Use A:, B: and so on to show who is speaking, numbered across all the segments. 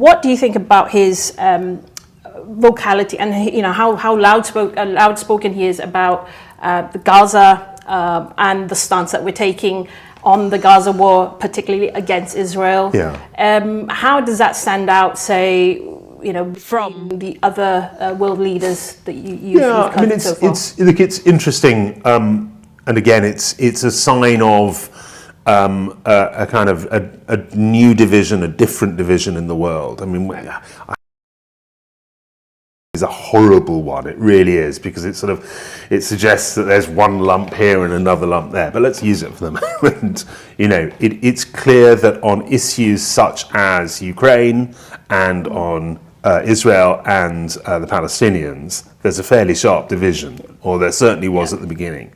A: What do you think about his vocality and how loudspoken he is about the Gaza and the stance that we're taking on the Gaza war, particularly against Israel?
B: Yeah.
A: How does that stand out, say, from the other world leaders that you've covered so far?
B: It's interesting, and again, it's a sign of a kind of a new division, a different division in the world. I mean, it's a horrible one. It really is, because it suggests that there's one lump here and another lump there. But let's use it for the moment. It's clear that on issues such as Ukraine and on Israel and the Palestinians, there's a fairly sharp division, or there certainly was at the beginning.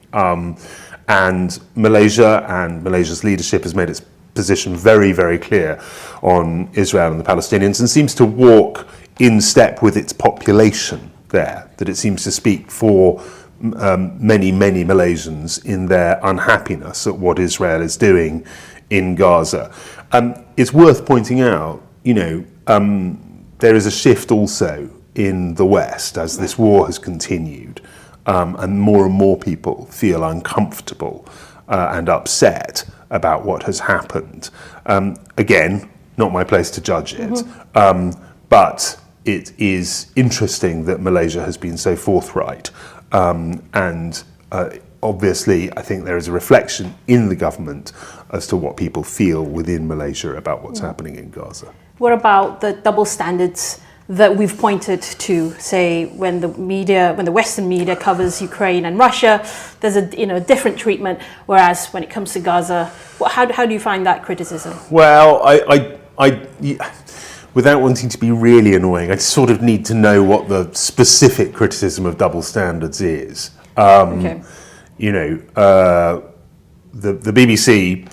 B: And Malaysia and Malaysia's leadership has made its position very, very clear on Israel and the Palestinians, and seems to walk in step with its population there, that it seems to speak for many, many Malaysians in their unhappiness at what Israel is doing in Gaza. It's worth pointing out, there is a shift also in the West as this war has continued, and more people feel uncomfortable and upset about what has happened. Again, not my place to judge it, but it is interesting that Malaysia has been so forthright, and obviously I think there is a reflection in the government as to what people feel within Malaysia about what's happening in Gaza.
A: What about the double standards that we've pointed to, say, when the Western media covers Ukraine and Russia, there's a different treatment, whereas when it comes to Gaza, how do you find that criticism?
B: Well, I without wanting to be really annoying, I sort of need to know what the specific criticism of double standards is.
A: Okay.
B: The BBC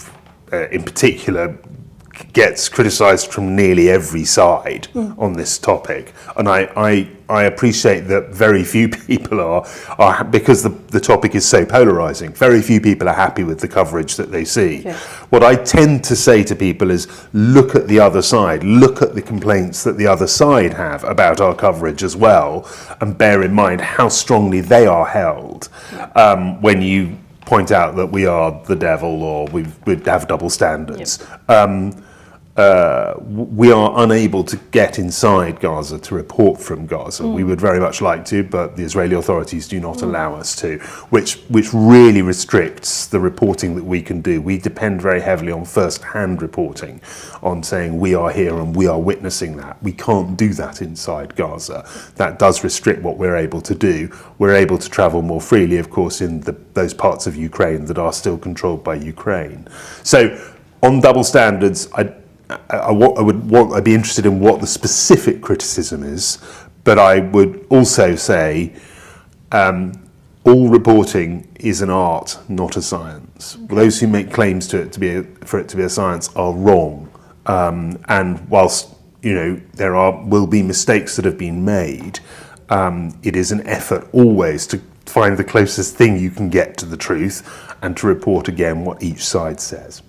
B: in particular gets criticised from nearly every side on this topic, and I appreciate that very few people are because the topic is so polarising, very few people are happy with the coverage that they see.
A: Yeah.
B: What I tend to say to people is, look at the other side, look at the complaints that the other side have about our coverage as well, and bear in mind how strongly they are held when you point out that we are the devil or we have double standards. Yep. We are unable to get inside Gaza to report from Gaza. We would very much like to, but the Israeli authorities do not allow us to, which really restricts the reporting that we can do. We depend very heavily on first-hand reporting, on saying we are here and we are witnessing that. We can't do that inside Gaza. That does restrict what we're able to do. We're able to travel more freely, of course, in those parts of Ukraine that are still controlled by Ukraine. So on double standards, I'd be interested in what the specific criticism is, but I would also say all reporting is an art, not a science. Okay. Those who make claims for it to be a science are wrong. And whilst there will be mistakes that have been made, it is an effort always to find the closest thing you can get to the truth and to report again what each side says.